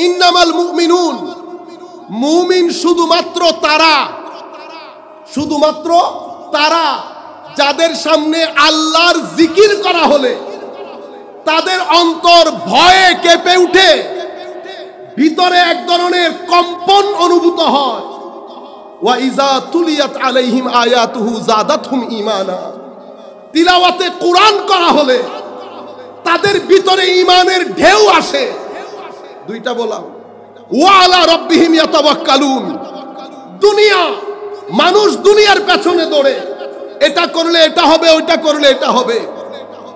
ইন্নামাল মুমিনুন, মুমিন শুধুমাত্র তারা যাদের সামনে আল্লাহর জিকির করা হলে তাদের অন্তর ভয়ে কেঁপে উঠে, ভিতরে এক ধরনের কম্পন অনুভূত হয়। ওয়া ইজা তুলিয়াত আলাইহিম আয়াতুহু যাদাতহুম ঈমানা, তিলাওয়াতে কুরআন করা হলে তাদের ভিতরে ঈমানের ঢেউ আসে। দুইটা বললাম, ওয়া আলা রাব্বিহিম ইয়াতাওয়াক্কালুন। মানুষ দুনিয়ার পেছনে দৌড়ে, এটা করলে এটা হবে, ওইটা করলে এটা হবে।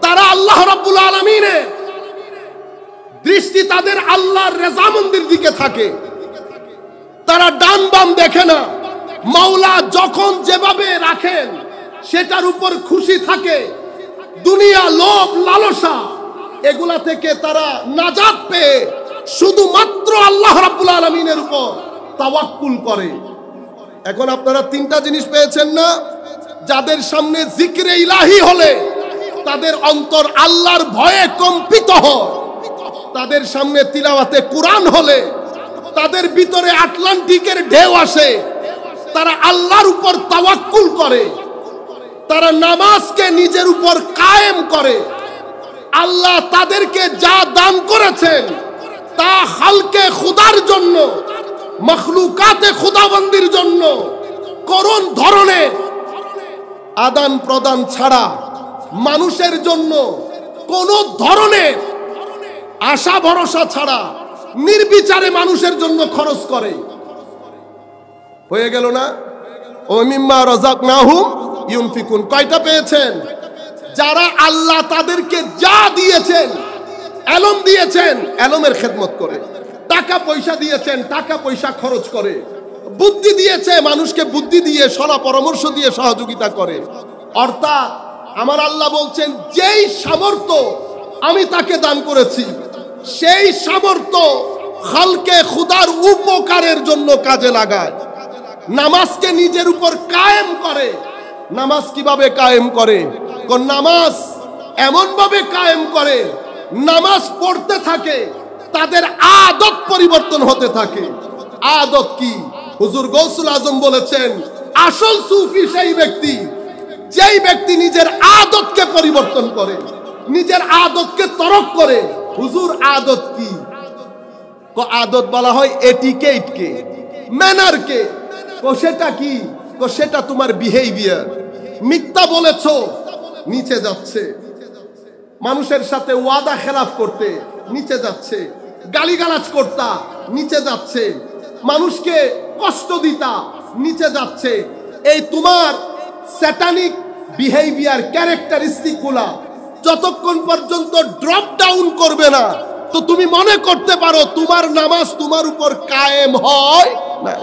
তারা আল্লাহ রাব্বুল আলামিনের দৃষ্টি তাদের আল্লাহর রেজামন্দির দিকে থাকে। তারা ডান বাম দেখে না, মাওলা যখন যেভাবে রাখেন সেটার উপর খুশি থাকে। দুনিয়া, লোভ, লালসা এগুলা থেকে তারা নাজাত পেয়ে শুধুমাত্র আল্লাহ রাব্বুল আলামিনের উপর তাওয়াক্কুল করে। এখন আপনারা তিনটা জিনিস পেয়েছেন না? যাদের সামনে জিকিরে ইলাহি হলে তাদের অন্তর আল্লাহর ভয়ে কম্পিত হয়, তাদের সামনে তিলাওয়াতে কুরআন হলে তাদের ভিতরে আটলান্টিকের ঢেউ আসে, তারা আল্লাহর উপর তাওয়াক্কুল করে, তারা নামাজকে নিজের উপর কায়েম করে। আল্লাহ তাদেরকে যা দান করেছেন তা খালকে খুদার জন্য, মখলুকাতে খুদাবন্দির জন্য করুণ ধরনের আদান প্রদান ছাড়া মানুষের জন্য কোন ধরনের আশা ভরসা ছাড়া নির্বিচারে মানুষের জন্য খরচ করে। হয়ে গেল না? ও মিম্মা রাযাকনাহুম ইউনফিকুন। কয়টা পেয়েছেন? যারা আল্লাহ তাদেরকে যা দিয়েছেন, এলম দিয়েছেন, এলমের খেদমত করে। টাকা পয়সা দিয়েছেন, টাকা পয়সা খরচ করে। বুদ্ধি দিয়েছে, মানুষকে বুদ্ধি দিয়ে সলা পরামর্শ দিয়ে সহযোগিতা করে। অর্থাৎ আমার আল্লাহ বলছেন, যেই সামর্থ্য আমি তাকে দান করেছি সেই সামর্থ্য খালকে খুদার উপকারের জন্য কাজে লাগায়। নামাজকে নিজের উপর কায়েম করে। নামাজ কিভাবে কায়েম করে? নামাজ এমন ভাবে কায়েম করে, নামাজ পড়তে থাকে, তাদের আদত পরিবর্তন হতে থাকে। আদত কি? হুজুর গৌসুল আজম বলেছেন, আসল সুফি সেই ব্যক্তি যেই ব্যক্তি নিজের আদতকে পরিবর্তন করে, নিজের আদতকে তরক করে। হুজুর আদত কি? আদত বলা হয় এটিকেটকে, ম্যানারকে। সেটা কি? সেটা তোমার বিহেভিয়ার। মিথ্যা বলেছো, নিচে যাচ্ছে। মানুষের সাথে ওয়াদা খেলাফ করতে, নিচে যাচ্ছে। গালিগালাজ করতা, নিচে যাচ্ছে। মানুষকে কষ্ট দিতা, নিচে যাচ্ছে। এই তোমার স্যাটানিক বিহেভিয়ার, ক্যারেক্টারিস্টিক গুলা যতক্ষণ পর্যন্ত ড্রপ ডাউন করবে না, তো তুমি মনে করতে পারো তোমার নামাজ তোমার উপর কায়েম হয় না।